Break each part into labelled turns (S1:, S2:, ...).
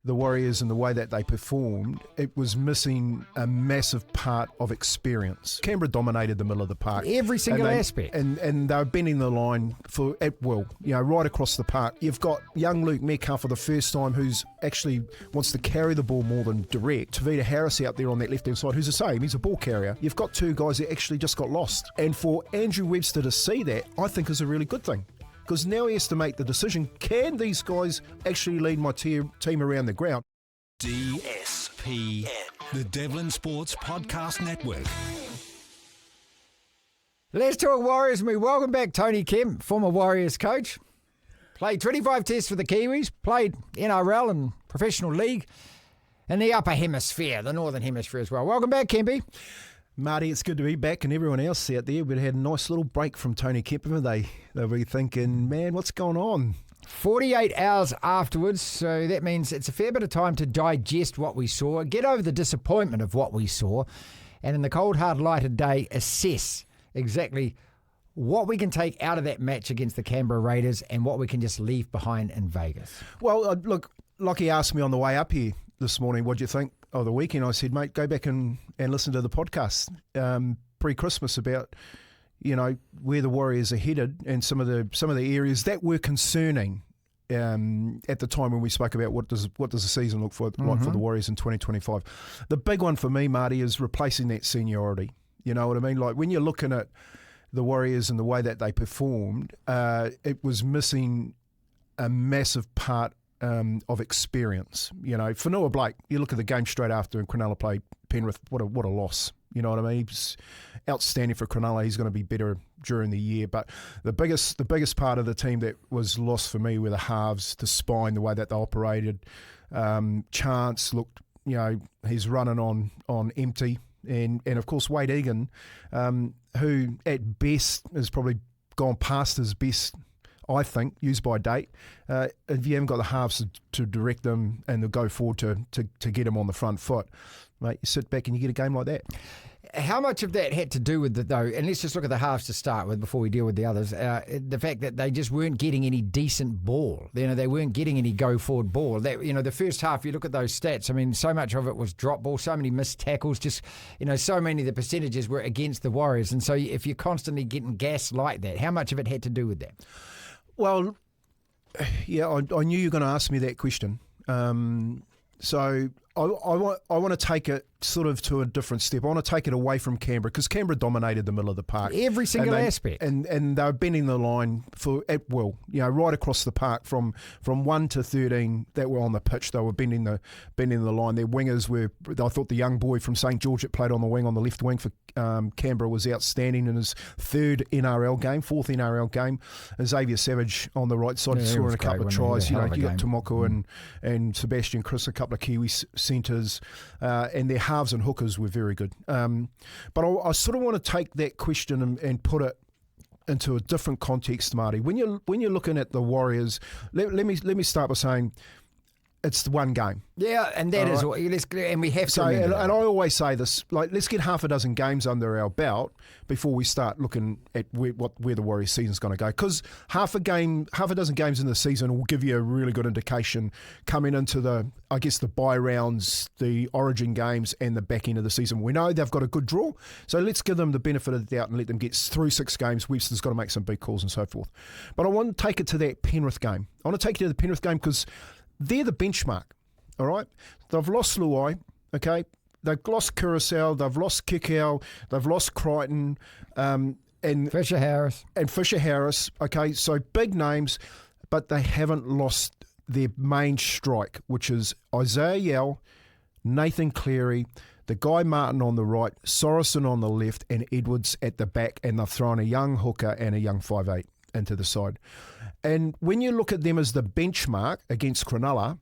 S1: the Warriors and the way that they performed, it was missing a massive part of experience. Canberra dominated the middle of the park.
S2: Every single aspect.
S1: And they were bending the line at will, right across the park. You've got young Luke Metcalf for the first time who's actually wants to carry the ball more than direct. Tavita Harris out there on that left-hand side who's the same. He's a ball carrier. You've got two guys that actually just got lost. And for Andrew Webster to see that, I think is a really good thing. Because now he has to make the decision, can these guys actually lead my team around the ground?
S3: DSPN, the Devlin Sports Podcast Network.
S2: Let's talk Warriors, and we welcome back Tony Kemp, former Warriors coach. Played 25 tests for the Kiwis, played NRL and professional league in the upper hemisphere, the northern hemisphere as well. Welcome back, Kempy.
S1: Marty, it's good to be back, and everyone else out there. We'd had a nice little break from Tony Kemp. They'll be thinking, man, what's going on?
S2: 48 hours afterwards, so that means it's a fair bit of time to digest what we saw, get over the disappointment of what we saw, and in the cold, hard light of day, assess exactly what we can take out of that match against the Canberra Raiders and what we can just leave behind in Vegas.
S1: Well, look, Lockie asked me on the way up here this morning, what do you think of the weekend? I said, mate, go back and listen to the podcast pre-Christmas about, where the Warriors are headed and some of the areas that were concerning at the time when we spoke about what does the season look like for the Warriors in 2025. The big one for me, Marty, is replacing that seniority. You know what I mean? Like when you're looking at the Warriors and the way that they performed, it was missing a massive part of experience. For Noah Blake, you look at the game straight after and Cronulla played Penrith, what a loss. You know what I mean? He was outstanding for Cronulla. He's going to be better during the year. But the biggest part of the team that was lost for me were the halves, the spine, the way that they operated. Charnze looked, he's running on empty. And of course, Wade Egan, who at best has probably gone past his best, I think, used by date. If you haven't got the halves to direct them and to go forward to get them on the front foot, mate, you sit back and you get a game like that.
S2: How much of that had to do with though, and let's just look at the halves to start with before we deal with the others, the fact that they just weren't getting any decent ball. They weren't getting any go-forward ball. The first half, you look at those stats, I mean, so much of it was drop ball, so many missed tackles, just, so many of the percentages were against the Warriors. And so if you're constantly getting gas like that, how much of it had to do with that?
S1: Well, yeah, I knew you were going to ask me that question. So I want to take it sort of to a different step. I want to take it away from Canberra because Canberra dominated the middle of the park.
S2: Every single aspect.
S1: And they were bending the line at will, right across the park from 1 to 13 that were on the pitch. They were bending the line. Their wingers were, I thought the young boy from St. George that played on the left wing for Canberra was outstanding in his fourth NRL game. And Xavier Savage on the right side, scoring a couple of tries. You got Tomoko and Sebastian Chris, a couple of Kiwi centres, and their halves and hookers were very good. But I sort of want to take that question and put it into a different context, Marty. When you're looking at the Warriors, let me start by saying it's the one game.
S2: Yeah, and that is
S1: right.
S2: And we have to.
S1: So, and I always say this: let's get half a dozen games under our belt before we start looking at where the Warriors season's going to go. Because half a dozen games in the season will give you a really good indication coming into the bye rounds, the Origin games, and the back end of the season. We know they've got a good draw, so let's give them the benefit of the doubt and let them get through 6 games. Webster's got to make some big calls and so forth. But I want to take it to that Penrith game. I want to take it to the Penrith game because they're the benchmark, all right? They've lost Luai, okay? They've lost Curacao, they've lost Kikau, they've lost Crichton, and
S2: Fisher Harris.
S1: And Fisher Harris, okay? So big names, but they haven't lost their main strike, which is Isaiah Yell, Nathan Cleary, the Guy Martin on the right, Sorensen on the left, and Edwards at the back, and they've thrown a young hooker and a young 5'8" into the side. And when you look at them as the benchmark against Cronulla,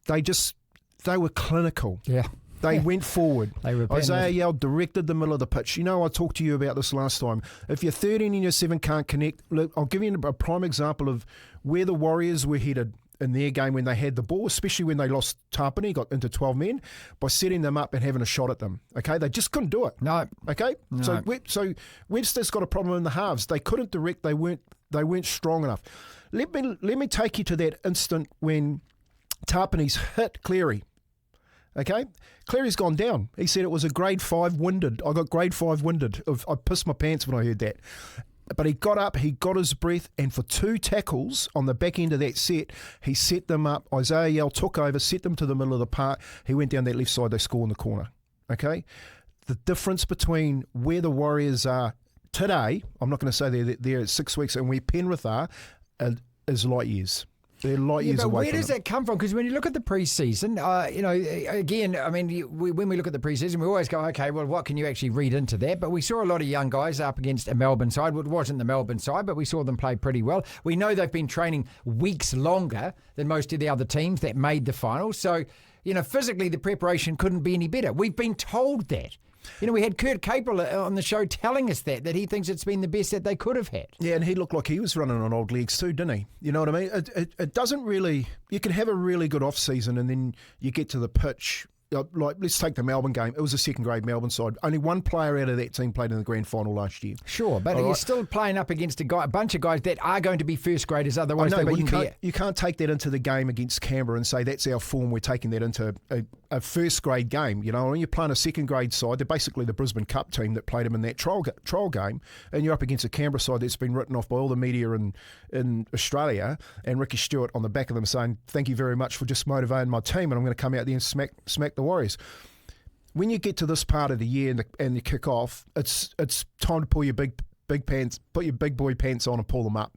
S1: they were clinical.
S2: Yeah.
S1: They went forward.
S2: Isaiah
S1: Yell directed the middle of the pitch. I talked to you about this last time. If your 13 and your 7 can't connect, look, I'll give you a prime example of where the Warriors were headed in their game when they had the ball, especially when they lost Tarpany, got into 12 men, by setting them up and having a shot at them. Okay, they just couldn't do it.
S2: No.
S1: Okay,
S2: no.
S1: So Webster's got a problem in the halves. They couldn't direct. They weren't strong enough. Let me take you to that instant when Tarpany's hit Cleary. Okay? Cleary's gone down. He said it was a grade 5 winded. I got grade 5 winded. I pissed my pants when I heard that. But he got up, he got his breath, and for 2 tackles on the back end of that set, he set them up. Isaiah Yell took over, set them to the middle of the park. He went down that left side, they score in the corner. Okay? The difference between where the Warriors are today, I'm not going to say they're 6 weeks, and where Penrith are, is light years. They're light years away.
S2: Where does that come from? Because when you look at the preseason, again, I mean, when we look at the preseason, we always go, okay, well, what can you actually read into that? But we saw a lot of young guys up against a Melbourne side. It wasn't the Melbourne side, but we saw them play pretty well. We know they've been training weeks longer than most of the other teams that made the final. So, physically, the preparation couldn't be any better. We've been told that. We had Kurt Capel on the show telling us that he thinks it's been the best that they could have had.
S1: Yeah, and he looked like he was running on old legs too, didn't he? You know what I mean? It doesn't really... You can have a really good off-season and then you get to the pitch. Like, let's take the Melbourne game. It was a second-grade Melbourne side. Only one player out of that team played in the grand final last year.
S2: Sure, but you're still playing up against a bunch of guys that are going to be first graders. Otherwise, they wouldn't be.
S1: You can't take that into the game against Canberra and say that's our form. We're taking that into a first-grade game. When you're playing a second-grade side, they're basically the Brisbane Cup team that played them in that trial game, and you're up against a Canberra side that's been written off by all the media in Australia, and Ricky Stewart on the back of them saying, "Thank you very much for just motivating my team, and I'm going to come out there and smack the Warriors." When you get to this part of the year and the kick off, it's time to pull your big pants, put your big boy pants on and pull them up,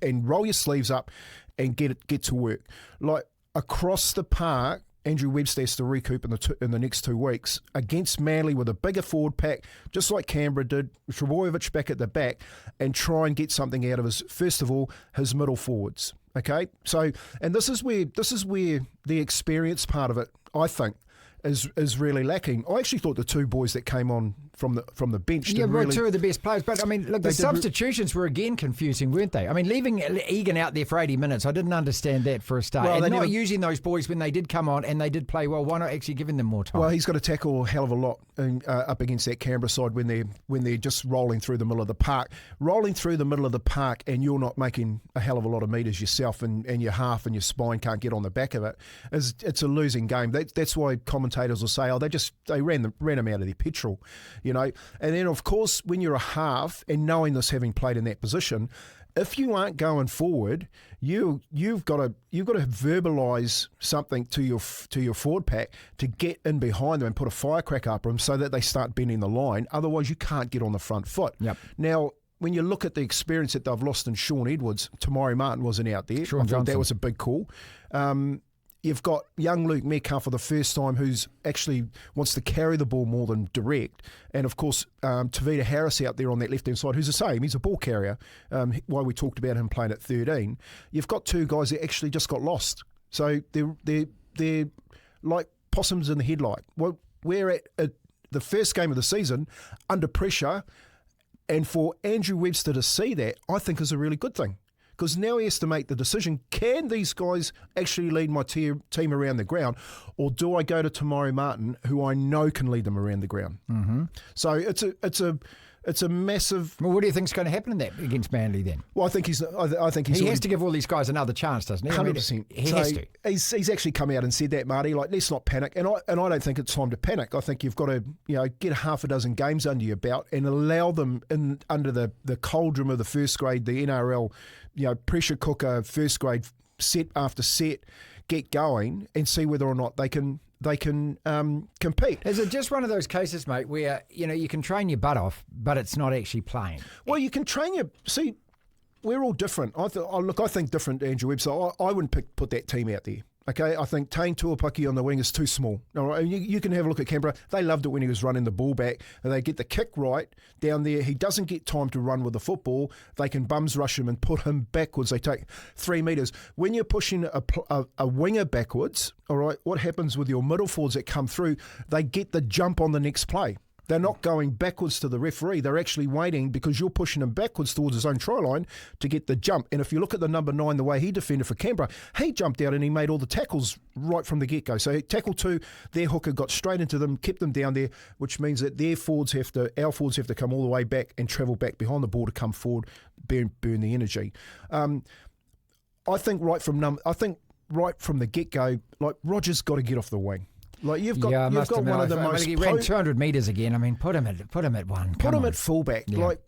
S1: and roll your sleeves up and get to work. Like across the park, Andrew Webster has to recoup in the next 2 weeks against Manly with a bigger forward pack, just like Canberra did. Trebojevic back at the back, and try and get something out of first of all his middle forwards. Okay, so and this is where the experience part of it, I think, is really lacking. I actually thought the 2 boys that came on from the bench did really...
S2: 2 of the best players. But, I mean, look, the substitutions were again confusing, weren't they? I mean, leaving Egan out there for 80 minutes, I didn't understand that for a start. Well, and not using those boys when they did come on and they did play well. Why not actually giving them more time?
S1: Well, he's got to tackle a hell of a lot up against that Canberra side when they're just rolling through the middle of the park. Rolling through the middle of the park and you're not making a hell of a lot of metres yourself, and your half and your spine can't get on the back of it. It's a losing game. That's why commentators will say, they ran them out of their petrol, And then, of course, when you're a half, and knowing this, having played in that position, if you aren't going forward, you've got to verbalise something to your forward pack to get in behind them and put a firecracker up them so that they start bending the line. Otherwise, you can't get on the front foot.
S2: Yep.
S1: Now, when you look at the experience that they've lost in Sean Edwards, Tamari Martin wasn't out there.
S2: Sean Johnson.
S1: That was a big call. You've got young Luke Metcalf for the first time, who's actually wants to carry the ball more than direct. And, of course, Tavita Harris out there on that left-hand side, who's the same. He's a ball carrier, while we talked about him playing at 13. You've got 2 guys that actually just got lost. So they're like possums in the headlight. Well, we're at the first game of the season under pressure, and for Andrew Webster to see that, I think is a really good thing. Because now he has to make the decision, can these guys actually lead my team around the ground, or do I go to Tamari Martin, who I know can lead them around the ground? Mm-hmm. So it's a massive...
S2: Well, what do you think is going to happen in that against Manly then?
S1: Well, I think he's...
S2: He has to give all these guys another chance, doesn't he?
S1: 100%.
S2: He has to.
S1: He's actually come out and said that, Marty. Like, let's not panic. And I don't think it's time to panic. I think you've got to get half a dozen games under your belt and allow them under the cauldron of the first grade, the NRL, pressure cooker, first grade, set after set, get going and see whether or not they can compete.
S2: Is it just one of those cases, mate, where you can train your butt off, but it's not actually playing?
S1: Well, you can train see, we're all different. I think different, Andrew Webster. I wouldn't put that team out there. Okay, I think Tane Tuapaki on the wing is too small. All right, you can have a look at Canberra. They loved it when he was running the ball back. And they get the kick right down there. He doesn't get time to run with the football. They can bums rush him and put him backwards. They take 3 metres. When you're pushing a winger backwards, all right, what happens with your middle forwards that come through? They get the jump on the next play. They're not going backwards to the referee. They're actually waiting because you're pushing him backwards towards his own try line to get the jump. And if you look at the number 9, the way he defended for Canberra, he jumped out and he made all the tackles right from the get-go. So tackle 2, their hooker got straight into them, kept them down there, which means that our forwards have to come all the way back and travel back behind the ball to come forward, burn the energy. I think right from the get-go, like Roger's got to get off the wing. Like you've got one of the most.
S2: He ran 200 metres again. I mean, put him at one.
S1: Put him at fullback. Yeah. Like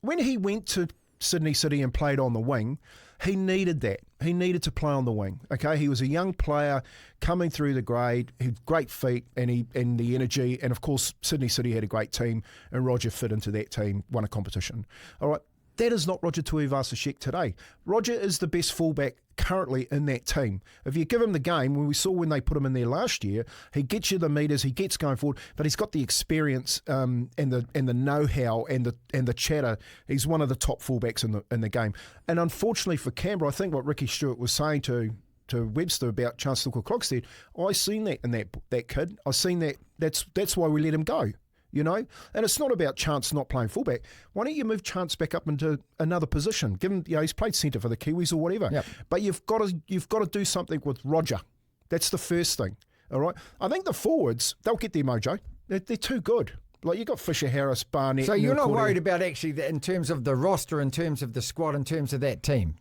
S1: when he went to Sydney City and played on the wing, he needed that. He needed to play on the wing. Okay, he was a young player coming through the grade, he had great feet and the energy, and of course Sydney City had a great team, and Roger fit into that team, won a competition. All right, that is not Roger Tuivasa-Sheck today. Roger is the best fullback currently in that team. If you give him the game, when we saw when they put him in there last year, he gets you the metres, he gets going forward, but he's got the experience and the know-how and the chatter. He's one of the top fullbacks in the game. And unfortunately for Canberra, I think what Ricky Stewart was saying to Webster about Charnze Nicoll-Klokstad, I seen that in that kid. I seen that. That's why we let him go. You know, and it's not about Charnze not playing fullback. Why don't you move Charnze back up into another position? Give him, he's played centre for the Kiwis or whatever. Yep. But you've got to do something with Roger. That's the first thing. All right. I think the forwards, they'll get their mojo. They're too good. Like you got Fisher, Harris, Barnett.
S2: So you're not worried about actually in terms of the roster, in terms of the squad, in terms of that team?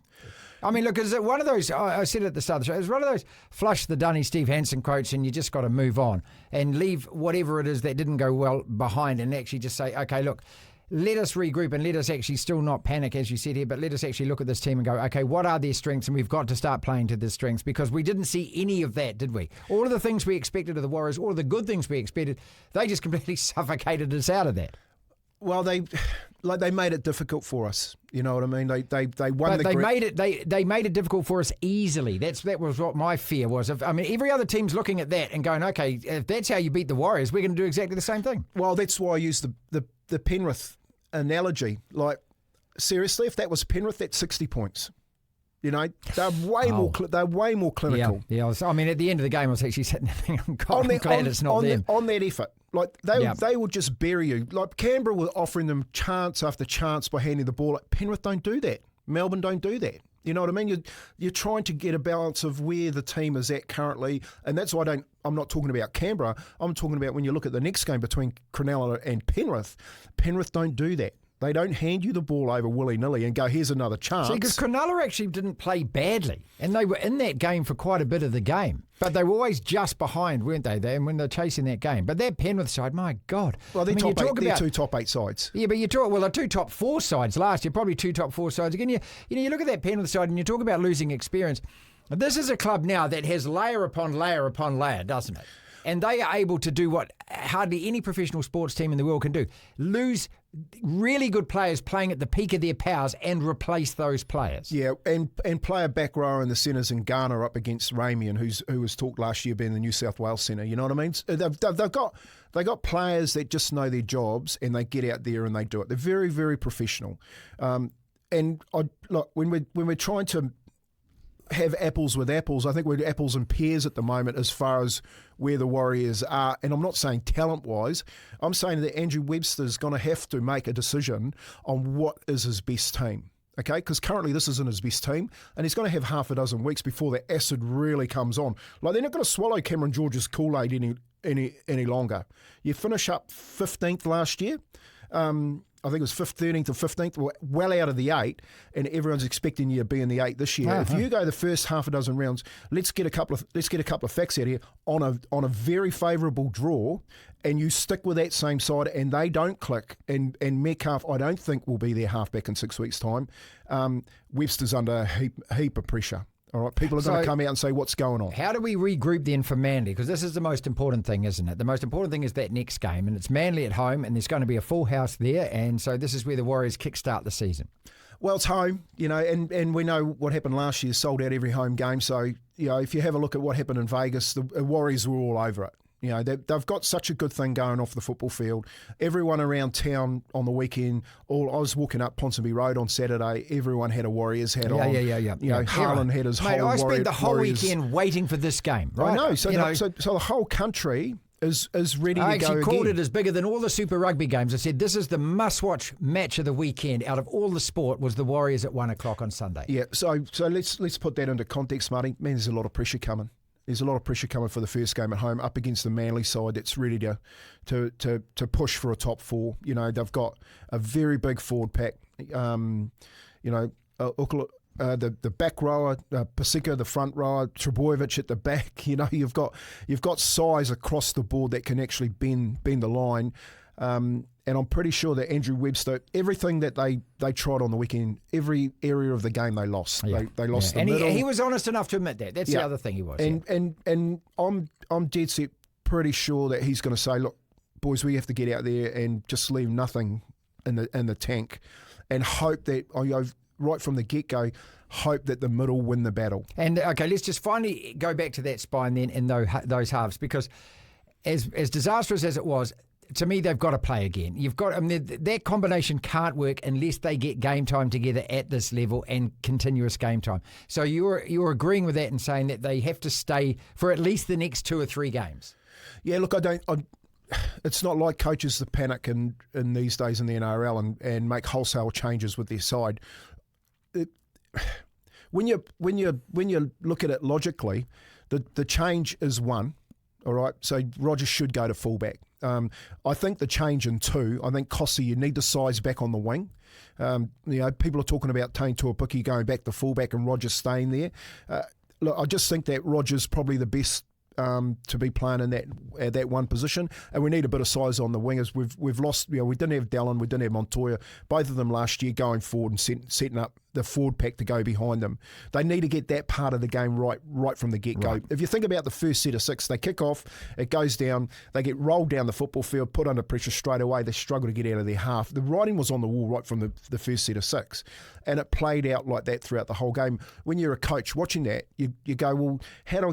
S2: I mean, look, is it one of those, I said at the start of the show, it's one of those flush the dunny Steve Hansen quotes and you just got to move on and leave whatever it is that didn't go well behind and actually just say, okay, look, let us regroup and let us actually still not panic, as you said here, but let us actually look at this team and go, okay, what are their strengths? And we've got to start playing to their strengths, because we didn't see any of that, did we? All of the things we expected of the Warriors, all of the good things we expected, they just completely suffocated us out of that.
S1: Well, they made it difficult for us. You know what I mean? They won. But
S2: they made it difficult for us easily. That was what my fear was. Every other team's looking at that and going, okay, if that's how you beat the Warriors, we're going to do exactly the same thing.
S1: Well, that's why I used the Penrith analogy. Like seriously, if that was Penrith, that's 60 points. You know, they're way more clinical.
S2: Yeah. At the end of the game, I was actually sitting there thinking, God, I'm glad it's not them.
S1: On that effort. Like, they will just bury you. Like, Canberra were offering them chance after chance by handing the ball. Like, Penrith don't do that. Melbourne don't do that. You know what I mean? You're trying to get a balance of where the team is at currently, and that's why I'm not talking about Canberra. I'm talking about when you look at the next game between Cronulla and Penrith. Penrith don't do that. They don't hand you the ball over willy-nilly and go, here's another chance.
S2: See, because Cronulla actually didn't play badly, and they were in that game for quite a bit of the game. But they were always just behind, weren't they, when they're chasing that game. But that Penrith side, my God.
S1: Well, they're two top 8 sides.
S2: Yeah, but the 2 top 4 sides last year, probably 2 top 4 sides. Again, you look at that Penrith side and you talk about losing experience. This is a club now that has layer upon layer upon layer, doesn't it? And they are able to do what hardly any professional sports team in the world can do. Lose really good players playing at the peak of their powers and replace those players.
S1: Yeah, and play a back row in the centres in Ghana up against Ramian, who was talked last year being the New South Wales centre. You know what I mean? They've got players that just know their jobs and they get out there and they do it. They're very, very professional. When we're trying to have apples with apples, I think we're apples and pears at the moment as far as where the Warriors are. And I'm not saying talent-wise. I'm saying that Andrew Webster's going to have to make a decision on what is his best team. Okay, because currently this isn't his best team, and he's going to have half a dozen weeks before the acid really comes on. Like, they're not going to swallow Cameron George's Kool-Aid any longer. You finish up 15th last year. I think it was 13th or 15th, well out of the 8, and everyone's expecting you to be in the 8 this year. If you go the first half a dozen rounds, let's get a couple of facts out here on a very favourable draw, and you stick with that same side, and they don't click. And Metcalf, I don't think will be their halfback in 6 weeks' time. Webster's under a heap of pressure. All right, people are going to come out and say, what's going on?
S2: How do we regroup then for Manly? Because this is the most important thing, isn't it? The most important thing is that next game, and it's Manly at home, and there's going to be a full house there, and so this is where the Warriors kickstart the season.
S1: Well, it's home, and we know what happened last year, sold out every home game. So, if you have a look at what happened in Vegas, the Warriors were all over it. They've got such a good thing going off the football field. Everyone around town on the weekend, I was walking up Ponsonby Road on Saturday, everyone had a Warriors hat on.
S2: Yeah.
S1: Harlan had his whole
S2: I spent the whole
S1: Warriors
S2: weekend waiting for this game, right?
S1: I know. So the whole country is ready to go.
S2: I actually called it as bigger than all the Super Rugby games. I said, this is the must-watch match of the weekend out of all the sport, was the Warriors at 1 o'clock on Sunday.
S1: Yeah, so let's put that into context, Marty. Man, there's a lot of pressure coming. There's a lot of pressure coming for the first game at home up against the Manly side that's ready to push for a top 4. They've got a very big forward pack. the back rower, Paseka, the front rower, Trebojevic at the back. You know, you've got size across the board that can actually bend the line. And I'm pretty sure that Andrew Webster, everything that they tried on the weekend, every area of the game they lost.
S2: Yeah.
S1: They lost the
S2: and
S1: middle.
S2: he was honest enough to admit that. That's the other thing he was.
S1: And I'm dead set pretty sure that he's going to say, look, boys, we have to get out there and just leave nothing in the tank, and hope that right from the get-go, hope that the middle win the battle. And
S2: okay, let's just finally go back to that spine then in those halves, because as disastrous as it was, to me, they've got to play again. That combination can't work unless they get game time together at this level and continuous game time. So you're agreeing with that and saying that they have to stay for at least the next 2 or 3 games. Yeah, look, it's not like coaches that panic in these days in the NRL and make wholesale changes with their side. When you look at it logically, the change is 1. All right, so Rogers should go to fullback. I think the change in 2, I think Kossi, you need the size back on the wing. People are talking about Tane Tuapuki going back to fullback and Rogers staying there. Look, I just think that Rogers probably the best to be playing in that one position, and we need a bit of size on the wingers. We've lost. We didn't have Dallin, we didn't have Montoya, both of them last year going forward and setting up the forward pack to go behind them. They need to get that part of the game right from the get-go. Right. If you think about the first set of 6, they kick off, it goes down, they get rolled down the football field, put under pressure straight away, they struggle to get out of their half. The writing was on the wall right from the first set of 6, and it played out like that throughout the whole game. When you're a coach watching that, you go, well, how do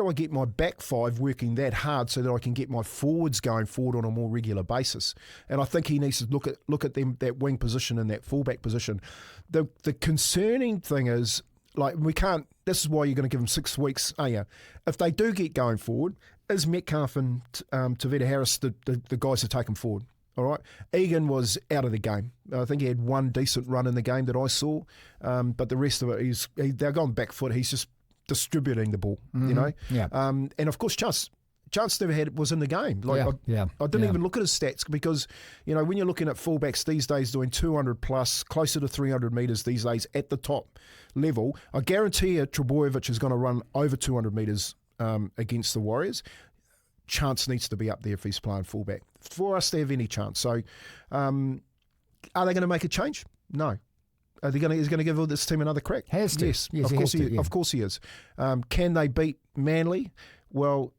S2: I get my back 5 working that hard so that I can get my forwards going forward on a more regular basis? And I think he needs to look at them, that wing position and that fullback position. The concerning thing is, like, we can't. This is why you're going to give them 6 weeks. If they do get going forward, is Metcalf and Tavita Harris the guys to take them forward? All right, Egan was out of the game. I think he had 1 decent run in the game that I saw, but the rest of it, they're going back foot. He's just distributing the ball, you know. Yeah.
S1: And of course, Charnze never was in the game. I didn't even look at his stats because, when you're looking at fullbacks these days doing 200 plus, closer to 300 metres these days at the top level, I guarantee you Trebojevic is going to run over 200 metres against the Warriors. Charnze needs to be up there if he's playing fullback for us to have any chance. So, are they going to make a change? No. Is he going to give this team another crack?
S2: Has to.
S1: Yes, of course he is. Can they beat Manly? Well,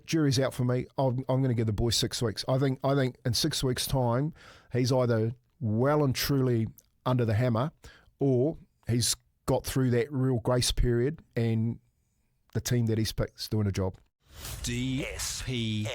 S1: jury's out for me. I'm going to give the boys 6 weeks. I think in 6 weeks' time, he's either well and truly under the hammer, or he's got through that real grace period, and the team that he's picked is doing a job.
S3: DSPN.